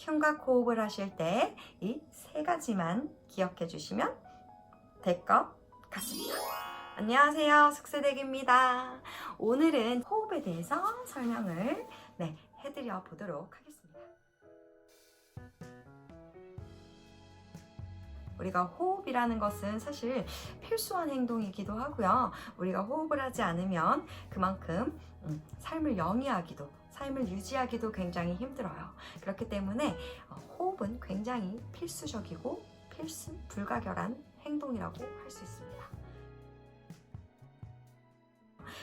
흉곽 호흡을 하실 때 이 세 가지만 기억해 주시면 될 것 같습니다. 안녕하세요, 숙세대기입니다. 오늘은 호흡에 대해서 설명을 해드려 보도록 하겠습니다. 우리가 호흡이라는 것은 사실 필수한 행동이기도 하고요. 우리가 호흡을 하지 않으면 그만큼 삶을 영위하기도, 삶을 유지하기도 굉장히 힘들어요. 그렇기 때문에 호흡은 굉장히 필수적이고 필수 불가결한 행동이라고 할 수 있습니다.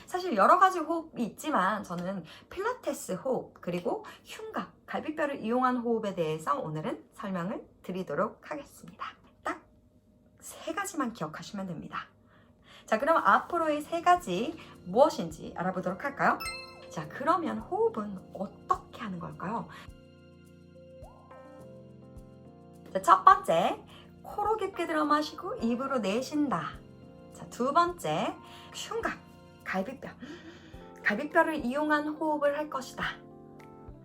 사실 여러 가지 호흡이 있지만 저는 필라테스 호흡 그리고 흉곽, 갈비뼈를 이용한 호흡에 대해서 오늘은 설명을 드리도록 하겠습니다. 딱 세 가지만 기억하시면 됩니다. 자, 그럼 앞으로의 세 가지 무엇인지 알아보도록 할까요? 자, 그러면 호흡은 어떻게 하는 걸까요? 자, 첫 번째, 코로 깊게 들어 마시고 입으로 내쉰다. 자, 두 번째, 흉곽, 갈비뼈를 이용한 호흡을 할 것이다.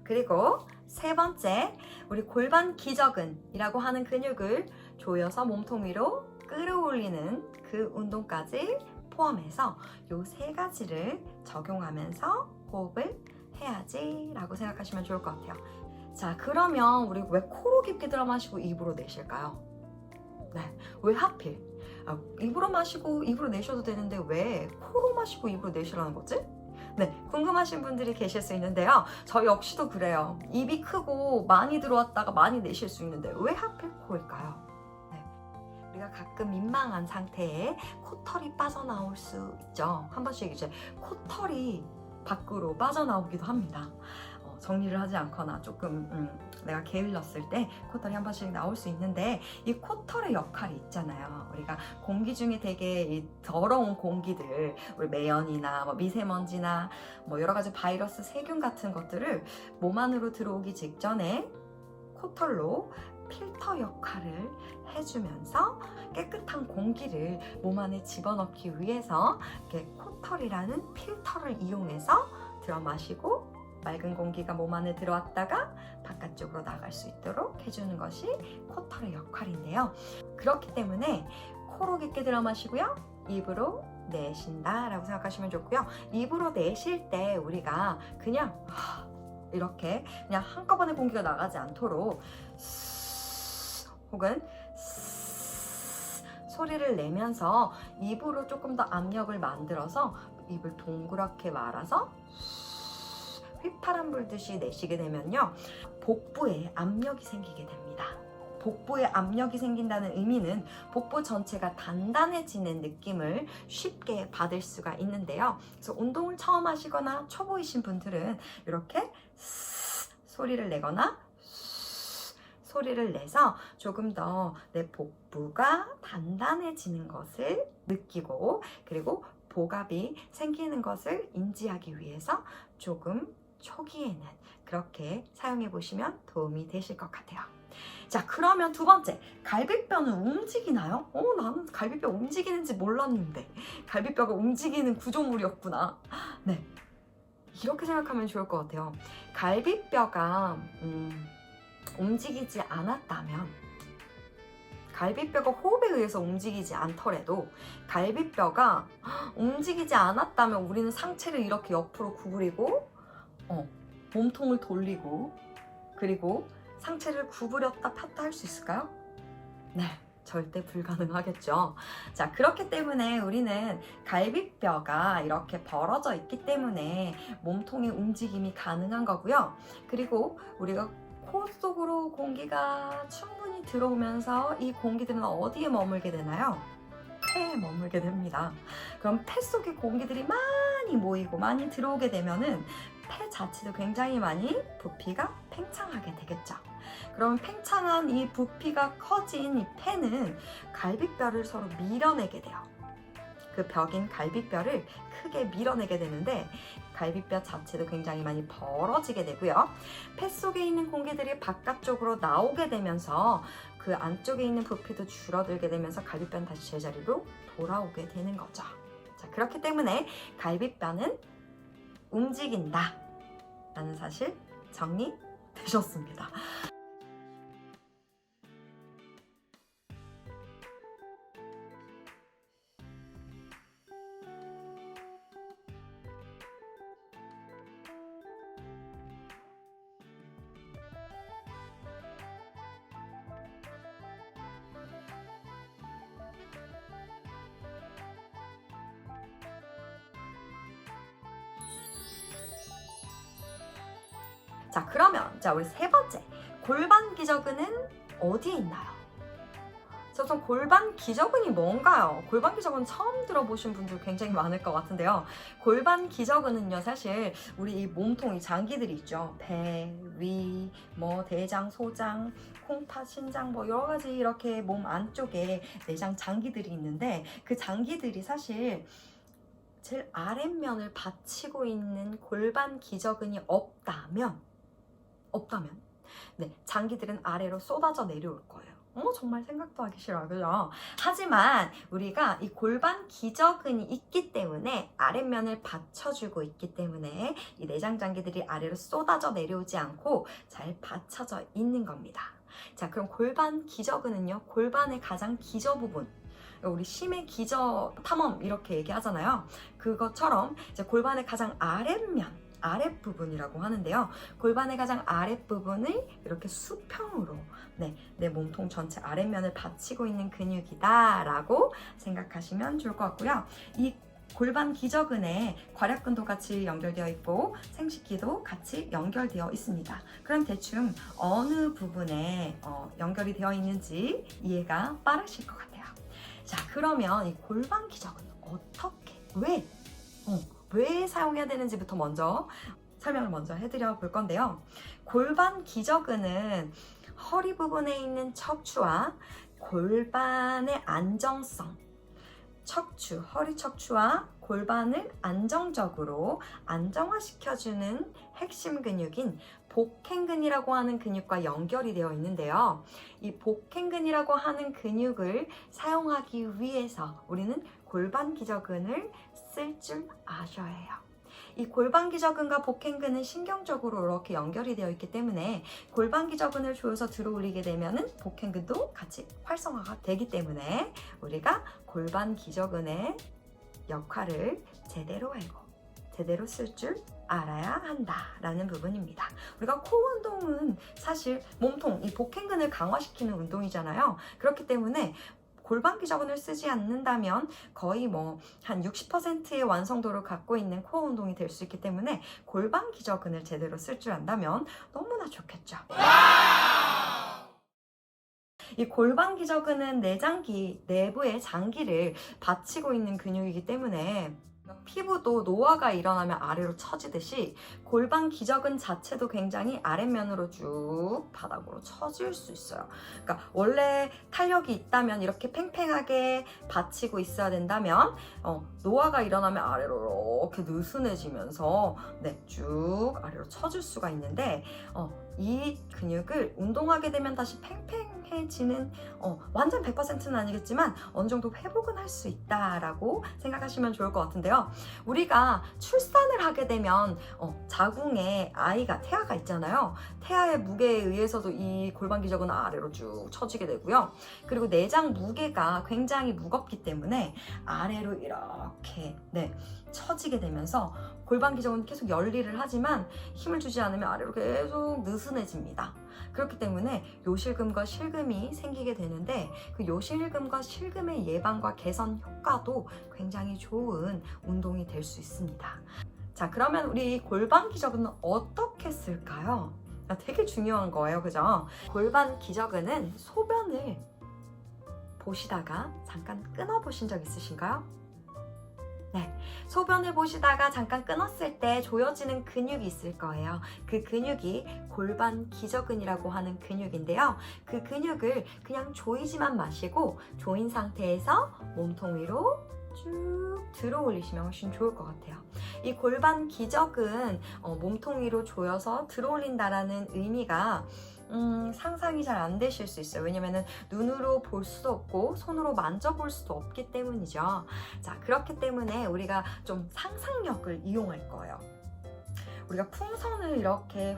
그리고 세 번째, 우리 골반 기저근이라고 하는 근육을 조여서 몸통 위로 끌어올리는 그 운동까지 포함해서 이 세 가지를 적용하면서 호흡을 해야지 라고 생각하시면 좋을 것 같아요. 자, 그러면 우리 왜 코로 깊게 들어 마시고 입으로 내쉴까요? 왜 하필? 입으로 마시고 입으로 내셔도 되는데 왜 코로 마시고 입으로 내쉬라는 거지? 궁금하신 분들이 계실 수 있는데요. 저 역시도 그래요. 입이 크고 많이 들어왔다가 많이 내쉴 수 있는데 왜 하필 코일까요? 우리가 가끔 민망한 상태에 코털이 빠져나올 수 있죠. 한 번씩 이제 코털이 밖으로 빠져나오기도 합니다. 정리를 하지 않거나 조금 내가 게을렀을 때 코털이 한 번씩 나올 수 있는데 이 코털의 역할이 있잖아요. 우리가 공기 중에 되게 이 더러운 공기들, 우리 매연이나 미세먼지나 여러 가지 바이러스, 세균 같은 것들을 몸 안으로 들어오기 직전에 코털로 필터 역할을 해주면서 깨끗한 공기를 몸 안에 집어넣기 위해서 이렇게 코털이라는 필터를 이용해서 들어 마시고 맑은 공기가 몸 안에 들어왔다가 바깥쪽으로 나갈 수 있도록 해주는 것이 코털의 역할인데요. 그렇기 때문에 코로 깊게 들어 마시고요. 입으로 내쉰다 라고 생각하시면 좋고요. 입으로 내쉴 때 우리가 그냥 이렇게 그냥 한꺼번에 공기가 나가지 않도록 혹은 소리를 내면서 입으로 조금 더 압력을 만들어서 입을 동그랗게 말아서 휘파람 불듯이 내쉬게 되면요, 복부에 압력이 생기게 됩니다. 복부에 압력이 생긴다는 의미는 복부 전체가 단단해지는 느낌을 쉽게 받을 수가 있는데요. 그래서 운동을 처음 하시거나 초보이신 분들은 이렇게 소리를 내거나 소리를 내서 조금 더 내 복부가 단단해지는 것을 느끼고, 그리고 복압이 생기는 것을 인지하기 위해서 조금 초기에는 그렇게 사용해 보시면 도움이 되실 것 같아요. 자, 그러면 두 번째, 갈비뼈는 움직이나요? 나는 갈비뼈 움직이는지 몰랐는데 갈비뼈가 움직이는 구조물이었구나. 이렇게 생각하면 좋을 것 같아요. 갈비뼈가 움직이지 않았다면, 갈비뼈가 호흡에 의해서 움직이지 않더라도 갈비뼈가 움직이지 않았다면 우리는 상체를 이렇게 옆으로 구부리고 몸통을 돌리고 그리고 상체를 구부렸다 폈다 할 수 있을까요? 절대 불가능하겠죠. 자, 그렇기 때문에 우리는 갈비뼈가 이렇게 벌어져 있기 때문에 몸통의 움직임이 가능한 거고요. 그리고 우리가 코 속으로 공기가 충분히 들어오면서 이 공기들은 어디에 머물게 되나요? 폐에 머물게 됩니다. 그럼 폐 속에 공기들이 많이 모이고 많이 들어오게 되면은 폐 자체도 굉장히 많이 부피가 팽창하게 되겠죠. 그럼 팽창한 이 부피가 커진 이 폐는 갈비뼈를 서로 밀어내게 돼요. 그 벽인 갈비뼈를 크게 밀어내게 되는데 갈비뼈 자체도 굉장히 많이 벌어지게 되고요. 폐 속에 있는 공기들이 바깥쪽으로 나오게 되면서 그 안쪽에 있는 부피도 줄어들게 되면서 갈비뼈는 다시 제자리로 돌아오게 되는 거죠. 자, 그렇기 때문에 갈비뼈는 움직인다 라는 사실 정리되셨습니다. 자, 그러면 우리 세 번째, 골반 기저근은 어디에 있나요? 우선 골반 기저근이 뭔가요? 골반 기저근 처음 들어보신 분들 굉장히 많을 것 같은데요. 골반 기저근은요, 사실 우리 이 몸통, 이 장기들이 있죠. 배, 위, 대장, 소장, 콩팥, 신장, 여러 가지 이렇게 몸 안쪽에 내장 장기들이 있는데, 그 장기들이 사실 제일 아랫면을 받치고 있는 골반 기저근이 없다면, 네, 장기들은 아래로 쏟아져 내려올 거예요. 정말 생각도 하기 싫어요. 그죠? 하지만 우리가 이 골반 기저근이 있기 때문에, 아랫면을 받쳐주고 있기 때문에 이 내장 장기들이 아래로 쏟아져 내려오지 않고 잘 받쳐져 있는 겁니다. 자, 그럼 골반 기저근은요, 골반의 가장 기저 부분, 우리 심해 기저 탐험 이렇게 얘기하잖아요. 그것처럼 이제 골반의 가장 아랫부분이라고 하는데요. 골반의 가장 아랫부분을 이렇게 수평으로, 내 몸통 전체 아랫면을 받치고 있는 근육이다 라고 생각하시면 좋을 것 같고요. 이 골반 기저근에 괄약근도 같이 연결되어 있고 생식기도 같이 연결되어 있습니다. 그럼 대충 어느 부분에 연결이 되어 있는지 이해가 빠르실 것 같아요. 자, 그러면 이 골반 기저근은 어떻게, 왜 사용해야 되는지부터 먼저 설명을 먼저 해드려 볼 건데요. 골반 기저근은 허리 부분에 있는 척추와 골반의 안정성, 허리 척추와 골반을 안정적으로 안정화시켜주는 핵심 근육인 복행근이라고 하는 근육과 연결이 되어 있는데요. 이 복행근이라고 하는 근육을 사용하기 위해서 우리는 골반 기저근을 쓸 줄 아셔야 해요. 이 골반 기저근과 복행근은 신경적으로 이렇게 연결이 되어 있기 때문에 골반 기저근을 조여서 들어 올리게 되면은 복행근도 같이 활성화가 되기 때문에 우리가 골반 기저근의 역할을 제대로 알고 제대로 쓸 줄 알아야 한다라는 부분입니다. 우리가 코어 운동은 사실 몸통, 이 복행근을 강화시키는 운동이잖아요. 그렇기 때문에 골반 기저근을 쓰지 않는다면 거의 한 60%의 완성도를 갖고 있는 코어 운동이 될 수 있기 때문에 골반 기저근을 제대로 쓸 줄 안다면 너무나 좋겠죠. 이 골반 기저근은 내장기, 내부의 장기를 받치고 있는 근육이기 때문에 피부도 노화가 일어나면 아래로 처지듯이 골반 기저근 자체도 굉장히 아랫면으로 쭉 바닥으로 처질 수 있어요. 그러니까 원래 탄력이 있다면 이렇게 팽팽하게 받치고 있어야 된다면 노화가 일어나면 아래로 이렇게 느슨해지면서 쭉 아래로 처질 수가 있는데 이 근육을 운동하게 되면 다시 팽팽해지는 완전 100%는 아니겠지만 어느 정도 회복은 할 수 있다라고 생각하시면 좋을 것 같은데요. 우리가 출산을 하게 되면 자궁에 태아가 있잖아요. 태아의 무게에 의해서도 이 골반 기저근은 아래로 쭉 처지게 되고요. 그리고 내장 무게가 굉장히 무겁기 때문에 아래로 이렇게 처지게 되면서 골반 기저근은 계속 열일을 하지만 힘을 주지 않으면 아래로 계속 느슨해집니다. 그렇기 때문에 요실금과 실금이 생기게 되는데 그 요실금과 실금의 예방과 개선 효과도 굉장히 좋은 운동이 될 수 있습니다. 자, 그러면 우리 골반 기저근은 어떻게 쓸까요? 되게 중요한 거예요, 그죠? 골반 기저근은 소변을 보시다가 잠깐 끊어보신 적 있으신가요? 네, 소변을 보시다가 잠깐 끊었을 때 조여지는 근육이 있을 거예요. 그 근육이 골반 기저근이라고 하는 근육인데요. 그 근육을 그냥 조이지만 마시고 조인 상태에서 몸통 위로 쭉 들어 올리시면 훨씬 좋을 것 같아요. 이 골반 기저근 몸통 위로 조여서 들어 올린다라는 의미가 상상이 잘 안 되실 수 있어요. 왜냐면은 눈으로 볼 수도 없고 손으로 만져볼 수도 없기 때문이죠. 자, 그렇기 때문에 우리가 좀 상상력을 이용할 거예요. 우리가 풍선을 이렇게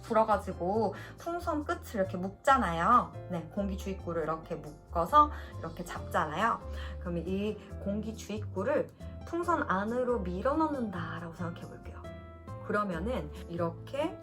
불어가지고 풍선 끝을 이렇게 묶잖아요. 공기 주입구를 이렇게 묶어서 이렇게 잡잖아요. 그러면 이 공기 주입구를 풍선 안으로 밀어 넣는다라고 생각해 볼게요. 그러면은 이렇게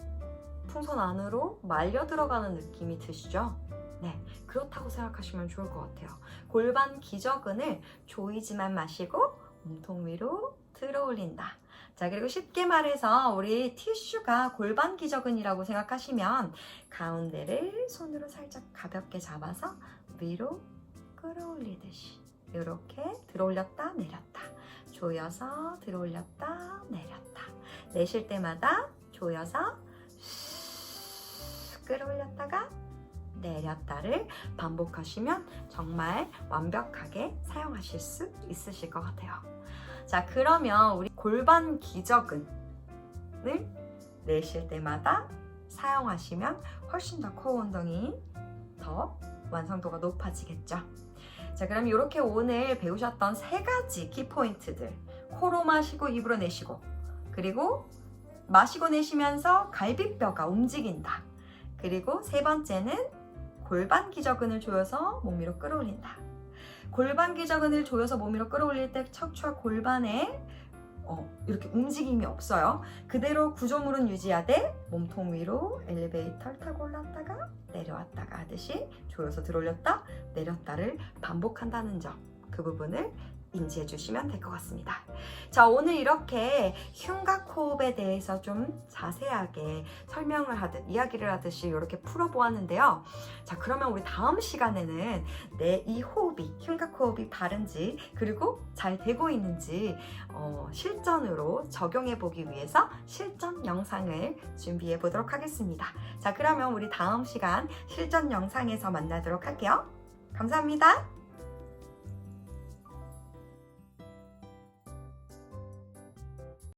풍선 안으로 말려 들어가는 느낌이 드시죠? 네, 그렇다고 생각하시면 좋을 것 같아요. 골반 기저근을 조이지만 마시고 몸통 위로 들어 올린다. 자, 그리고 쉽게 말해서 우리 티슈가 골반 기저근이라고 생각하시면 가운데를 손으로 살짝 가볍게 잡아서 위로 끌어올리듯이 이렇게 들어올렸다 내렸다 조여서 들어올렸다 내렸다 내쉴 때마다 조여서 끌어올렸다가 내렸다를 반복하시면 정말 완벽하게 사용하실 수 있으실 것 같아요. 자, 그러면 우리 골반 기저근을 내쉴 때마다 사용하시면 훨씬 더 코어 운동이 더 완성도가 높아지겠죠. 자, 그럼 이렇게 오늘 배우셨던 3가지 키포인트들, 코로 마시고 입으로 내쉬고, 그리고 마시고 내쉬면서 갈비뼈가 움직인다, 그리고 3번째는 골반 기저근을 조여서 몸 위로 끌어올린다. 골반 기저근을 조여서 몸 위로 끌어올릴 때 척추와 골반에 이렇게 움직임이 없어요. 그대로 구조물은 유지하되 몸통 위로 엘리베이터를 타고 올랐다가 내려왔다가 하듯이 조여서 들어올렸다 내렸다를 반복한다는 점, 그 부분을 인지해 주시면 될 것 같습니다. 자, 오늘 이렇게 흉곽 호흡에 대해서 좀 자세하게 설명을 이야기를 하듯이 이렇게 풀어보았는데요. 자, 그러면 우리 다음 시간에는 내 이 호흡이, 흉곽 호흡이 바른지, 그리고 잘 되고 있는지 실전으로 적용해 보기 위해서 실전 영상을 준비해 보도록 하겠습니다. 자, 그러면 우리 다음 시간 실전 영상에서 만나도록 할게요. 감사합니다.